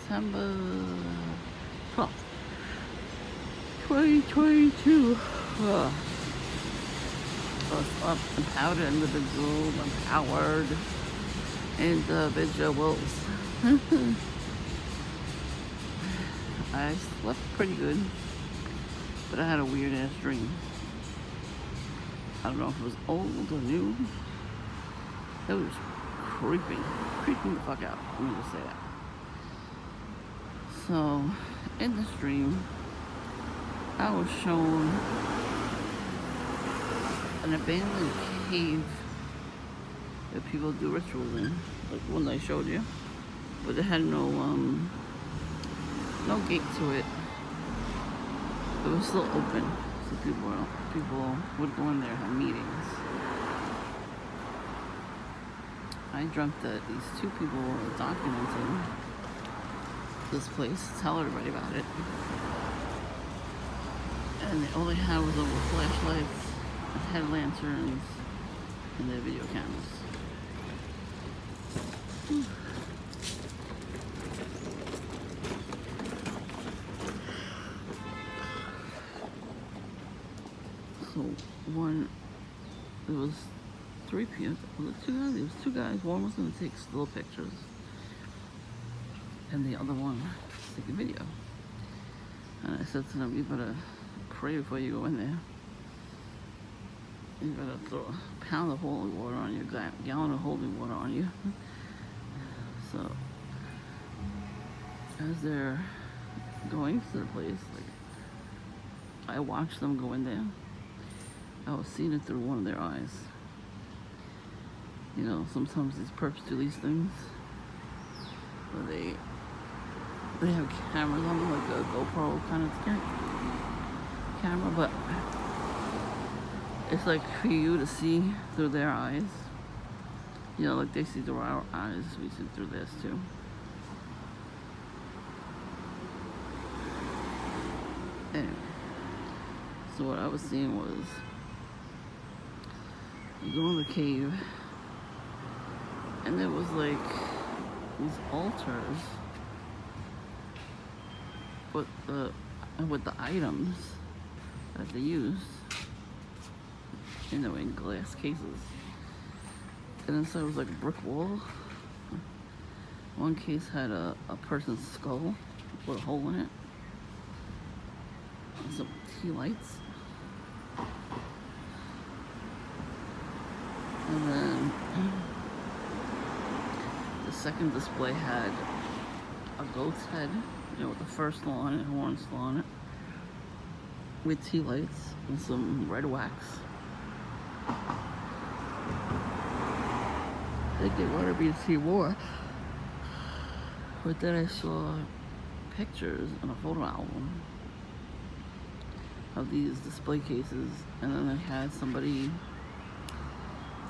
December 12th, 2022. I was up, empowered individual, empowered individuals. I slept pretty good, but I had a weird ass dream. I don't know if it was old or new. It was creeping the fuck out. Let me just say that. So, in this dream, I was shown an abandoned cave that people do rituals in, like one I showed you, but it had no gate to it. It was still open, so people would go in there and have meetings. I dreamt that these two people were documenting this place, tell everybody about it, and all they had was little flashlights, head lanterns, and their video cameras. So there was three people. Was it two guys? There was two guys. One was going to take still pictures, and the other one was taking video. And I said to them, "You better pray before you go in there. You better throw a pound of holy water on you, a gallon of holy water on you." So as they're going to the place, like I watched them go in there. I was seeing it through one of their eyes. You know, sometimes these perps do these things where they have cameras on them, like a GoPro kind of camera, but it's like for you to see through their eyes. You know, like they see through our eyes, we see through theirs too. Anyway, so what I was seeing was you go in the cave, and there was like these altars with the items that they used, you know, in glass cases. And inside was like a brick wall. One case had a person's skull with a hole in it, and some tea lights. And then the second display had a goat's head, you know, with the fur still on it, horn still on it, with tea lights and some red wax. I think they wanted me to see more, but then I saw pictures in a photo album of these display cases, and then they had somebody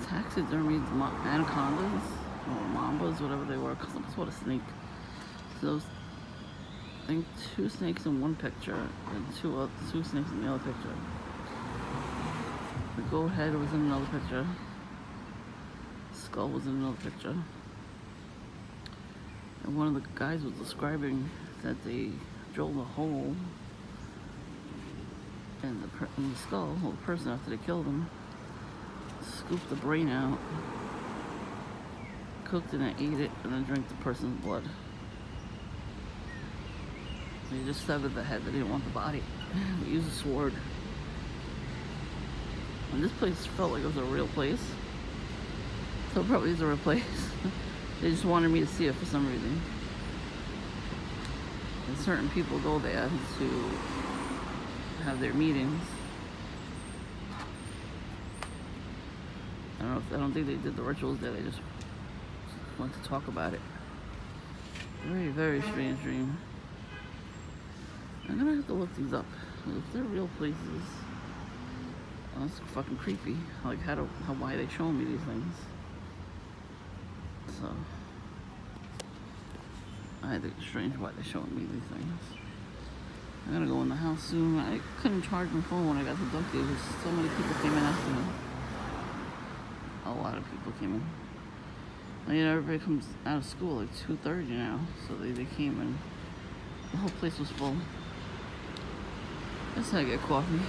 taxidermied anacondas or mambas, whatever they were, some sort of snake. So there was, I think, two snakes in one picture and two snakes in the other picture. The goat head was in another picture. Skull was in another picture. And one of the guys was describing that they drilled a hole in the skull of the person after they killed him, scooped the brain out, cooked it and ate it, and then drank the person's blood. They just severed the head. They didn't want the body. They used a sword. And this place felt like it was a real place. So it probably is a real place. They just wanted me to see it for some reason. And certain people go there to have their meetings. I don't think they did the rituals there. They just went to talk about it. Very, very strange dream. I'm gonna have to look these up. If they're real places, that's fucking creepy. Like why are they showing me these things? So I think it's strange why they're showing me these things. I'm gonna go in the house soon. I couldn't charge my phone when I got abducted because so many people came in after me. A lot of people came in. You know, everybody comes out of school like 2:30 now, so they came and the whole place was full. Just had to get coffee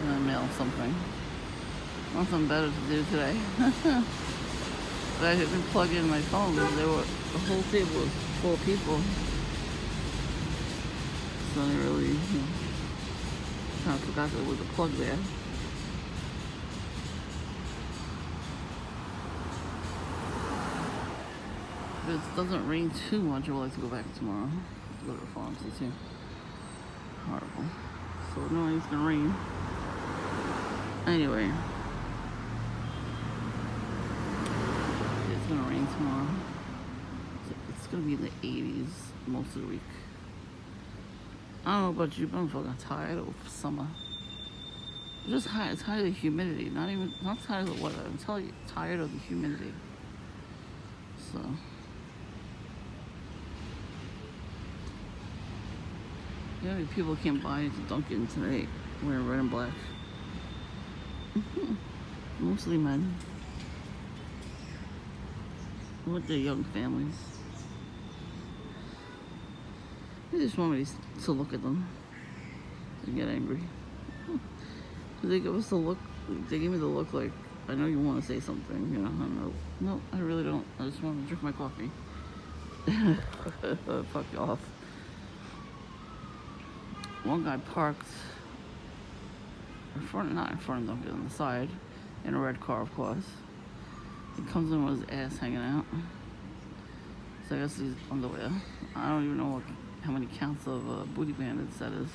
and then mail something. Nothing better to do today. But I didn't plug in my phone because the whole table was full of people. So I really, kind of forgot there was a plug there. If it doesn't rain too much, I would like to go back tomorrow. Go to the pharmacy too. Horrible. So knowing it's gonna rain. Anyway. It's gonna rain tomorrow. It's gonna be in the 80s most of the week. I don't know about you, but I'm fucking tired of summer. I'm just tired of the humidity. Not tired of the weather. I'm telling you, tired of the humidity. So. Yeah, people came by to Dunkin' today wearing red and black. Mostly men. With their young families. They just want me to look at them and get angry. They give us the look. They give me the look like, I know you want to say something, you know. I know. No, I really don't. I just want to drink my coffee. Fuck you off. One guy parked not in front of Dunkin', on the side, in a red car, of course. He comes in with his ass hanging out. So I guess he's underwear. I don't even know how many counts of booty bandits that is.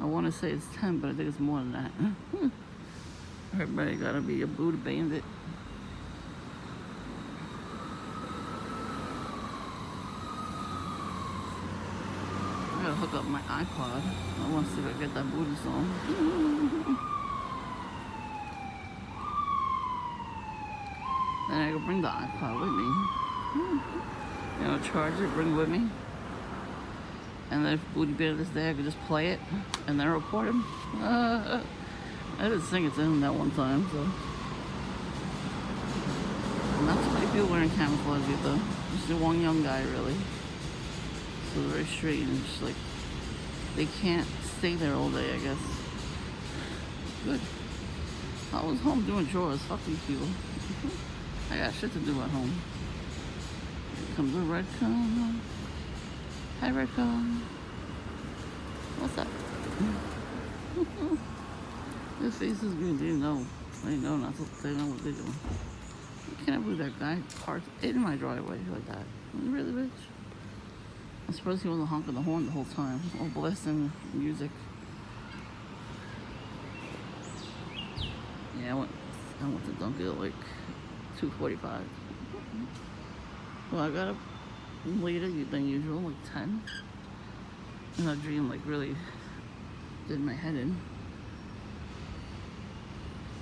I want to say it's 10, but I think it's more than that. Everybody gotta be a booty bandit. I gotta hook up my iPod. I want to see if I can get that booty song. Then I can bring the iPod with me. You know, charge it, bring it with me. And then if Booty Bandit is there, I could just play it and then record him. I did sing it to him that one time, so. Not too many people wearing camouflage either. Just the one young guy, really. So very strange. Like, they can't stay there all day, I guess. Good. I was home doing chores. Fuck these people. I got shit to do at home. Here comes the red cone. Hi, red cone. What's up? Their faces green. They know. They know not to. They know what they're doing. I can't believe that guy parked in my driveway like that. You really, bitch? I suppose he wasn't honking the horn the whole time, or blasting music. Yeah, I went to Dunkin' at like 2:45. Well, I got up later than usual, like 10. And that dream like really did my head in.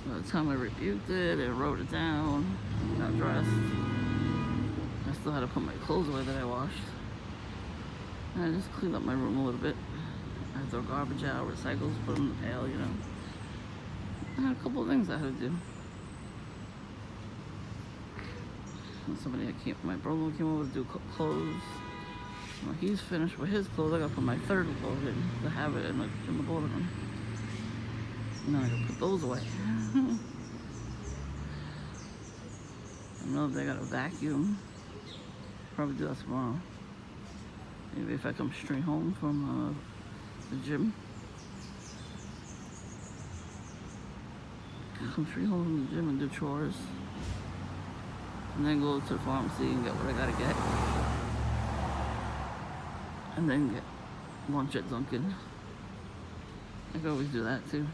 By the time I rebuked it and wrote it down, got dressed, I still had to put my clothes away that I washed. And I just cleaned up my room a little bit. I had to throw garbage out, recycles, put them in the pail, you know. I had a couple of things I had to do. And my brother came over to do clothes. Well, he's finished with his clothes. I gotta put my third clothes in to have it in the boiler room. And then I gotta put those away. I know they gotta vacuum. Probably do that tomorrow. Maybe if I come straight home from the gym. Come straight home from the gym and do chores. And then go to the pharmacy and get what I gotta get. And then get lunch at Dunkin'. I could always do that too.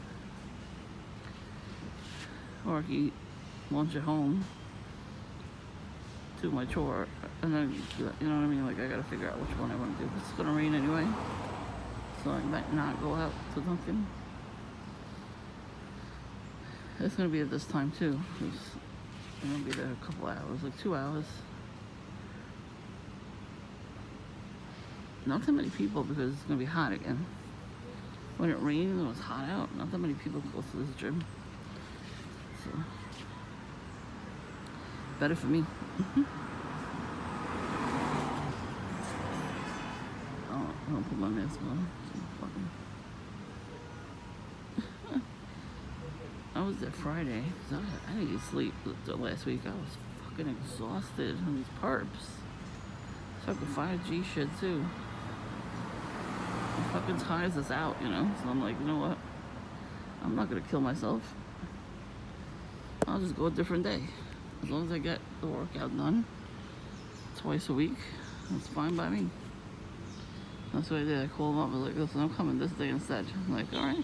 Or I could eat lunch at home, do my chore, and then do that. You know what I mean? Like, I gotta figure out which one I want to do. It's gonna rain anyway, so I might not go out to Dunkin'. It's gonna be at this time too. I'm gonna be there a couple hours, like 2 hours. Not that many people because it's gonna be hot again. When it rained and it was hot out, not that many people go to this gym. So Better for me. I don't put my mask on. I was there Friday because I didn't get sleep the last week. I was fucking exhausted on these perps. Fucking 5G shit too. It fucking tires us out, you know? So I'm like, you know what? I'm not gonna kill myself. I'll just go a different day. As long as I get the workout done twice a week, that's fine by me. That's what I did. I called them up. I was like, listen, I'm coming this day instead. I'm like, all right.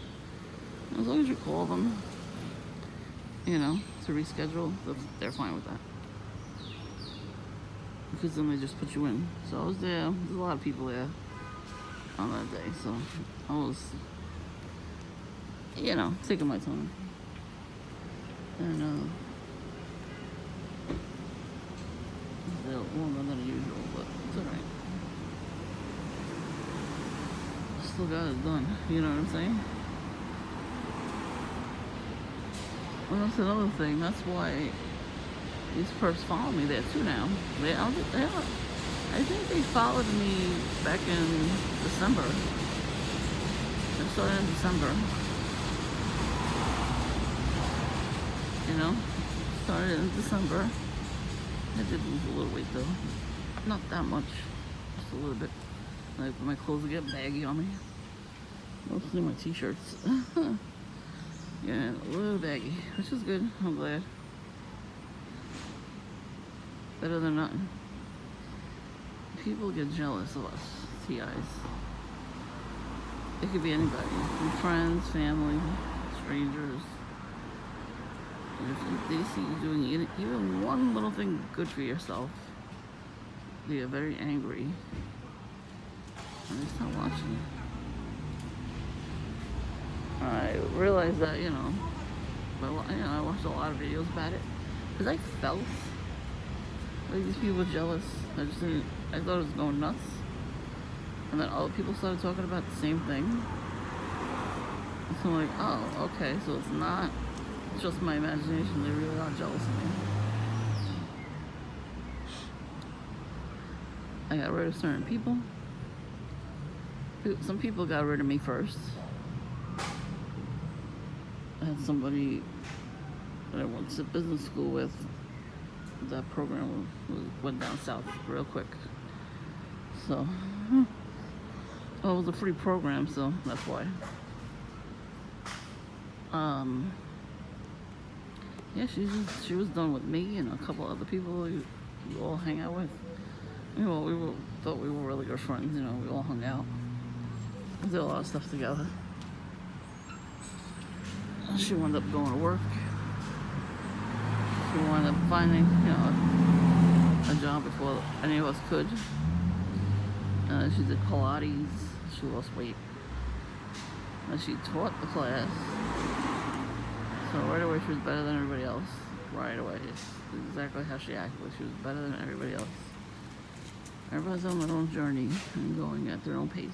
As long as you call them, you know, to reschedule, they're fine with that. Because then they just put you in. So I was there. There's a lot of people there on that day. So I was, you know, taking my time. And they're longer than usual, but it's alright. Still got it done. You know what I'm saying? Well, that's another thing. That's why these perps follow me there too now. I think they followed me back in December. They started in December. You know? Started in December. I did lose a little weight though. Not that much. Just a little bit. Like my clothes get baggy on me. Mostly my t-shirts. Yeah, a little baggy, which is good. I'm glad. Better than nothing. People get jealous of us, TIs. It could be anybody. Friends, family, strangers. If they see you doing even one little thing good for yourself, they are very angry. And they start watching you. I realized that, you know, I watched a lot of videos about it because I felt like these people were jealous. I thought it was going nuts. And then other people started talking about the same thing. So I'm like, oh, okay, so it's not just my imagination. They really are jealous of me. I got rid of certain people. Some people got rid of me first. I had somebody that I went to business school with. That program went down south real quick. So, well, it was a free program, so that's why. Yeah, she was done with me and a couple other people we all hang out with. You know, thought we were really good friends. You know, we all hung out. We did a lot of stuff together. She wound up going to work. She wound up finding, you know, a job before any of us could. She did Pilates. She lost weight. And she taught the class. So right away she was better than everybody else. Right away. It's exactly how she acted. She was better than everybody else. Everybody's on their own journey and going at their own pace.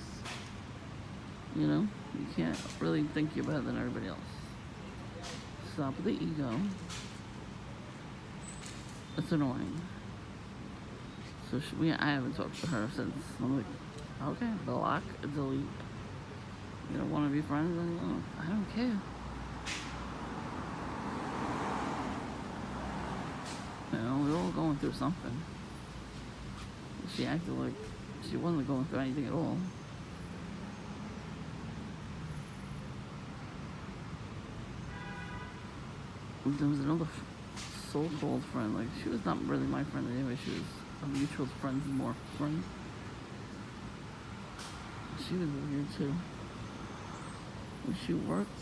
You know? You can't really think you're better than everybody else. Stop with the ego. It's annoying. So I haven't talked to her since. I'm like, okay, block, delete. You don't want to be friends anymore? I don't care. You know, we're all going through something. She acted like she wasn't going through anything at all. There was another so-called friend. Like, she was not really my friend anyway. She was a mutual friend's more friend. She was weird too. When she worked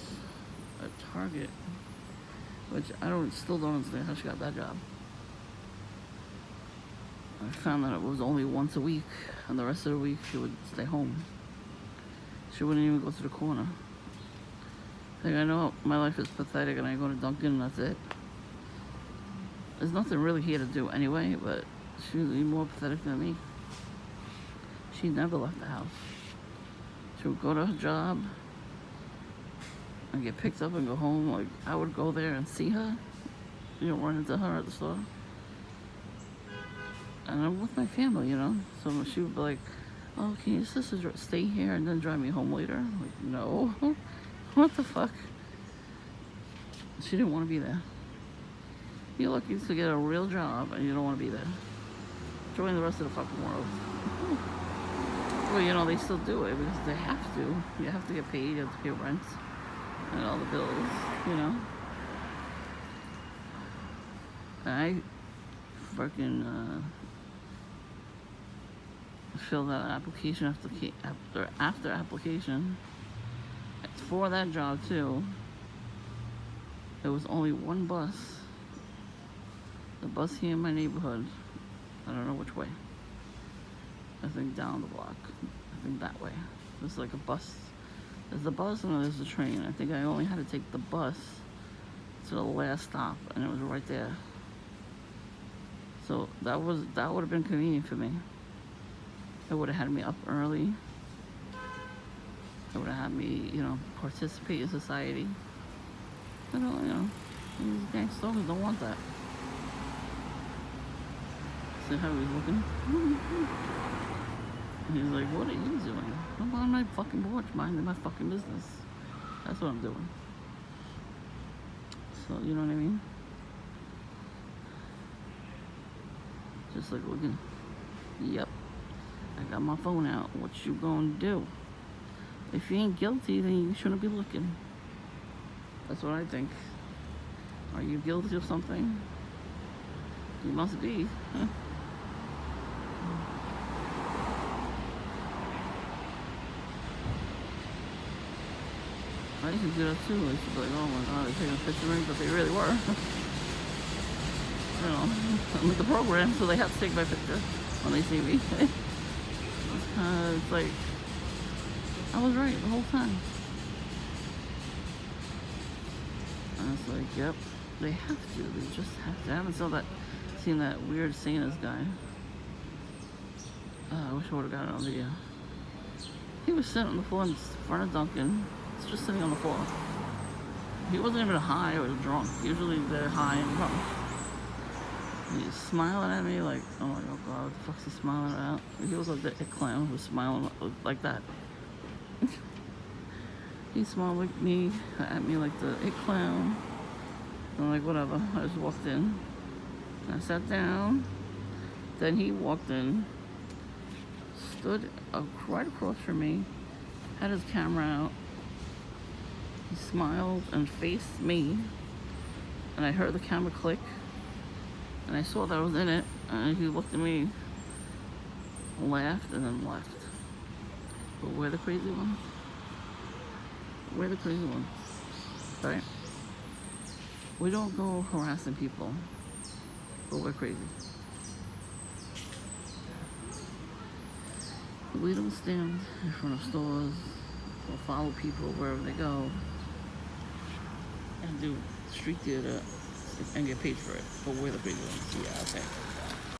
at Target, which still don't understand how she got that job. I found that it was only once a week, and the rest of the week she would stay home. She wouldn't even go to the corner. Like, I know my life is pathetic and I go to Dunkin' and that's it. There's nothing really here to do anyway, but she was even more pathetic than me. She never left the house. She would go to her job and get picked up and go home. Like, I would go there and see her, you know, run into her at the store. And I'm with my family, you know. So she would be like, "Oh, can your sister stay here and then drive me home later?" I'm like, no. What the fuck? She didn't want to be there. You're lucky to get a real job and you don't want to be there. Join the rest of the fucking world. Well, you know, they still do it because they have to. You have to get paid, you have to pay rent and all the bills, you know. I fucking filled out an application after application for that job too. There was only one bus. The bus here in my neighborhood. I don't know which way. I think down the block. I think that way. There's like a bus. There's a bus and there's a train. I think I only had to take the bus to the last stop, and it was right there. So that would have been convenient for me. It would have had me up early. It would have had me, you know, participate in society. I don't, you know, these gangsters don't want that. See how he's looking? He's like, what are you doing? I'm on my fucking porch minding my fucking business. That's what I'm doing. So, you know what I mean? Just like looking. Yep. I got my phone out. What you gonna do? If you ain't guilty, then you shouldn't be looking. That's what I think. Are you guilty of something? You must be. I used to do that too. I used to be like, oh my god, they're taking a picture of me, but they really were. You know, I'm with the program, so they have to take my picture when they see me. It's like, I was right the whole time. And it's like, yep, they have to. They just have to. I haven't seen that weird Santa's guy. I wish I would have got it on video. He was sitting on the floor in front of Dunkin', just sitting on the floor. He wasn't even high or drunk. Usually they're high and drunk. He's smiling at me like, oh my god, what the fuck's he smiling at? He was like the it clown who was smiling like that. He smiled at me like the it clown. I'm like, whatever. I just walked in. I sat down. Then he walked in, stood right across from me, had his camera out. He smiled and faced me, and I heard the camera click, and I saw that I was in it, and he looked at me, laughed, and then left. But we're the crazy ones. We're the crazy ones, right? We don't go harassing people, but we're crazy. We don't stand in front of stores or follow people wherever they go and do street theater and get paid for it. But we're the crazy ones. Yeah, okay.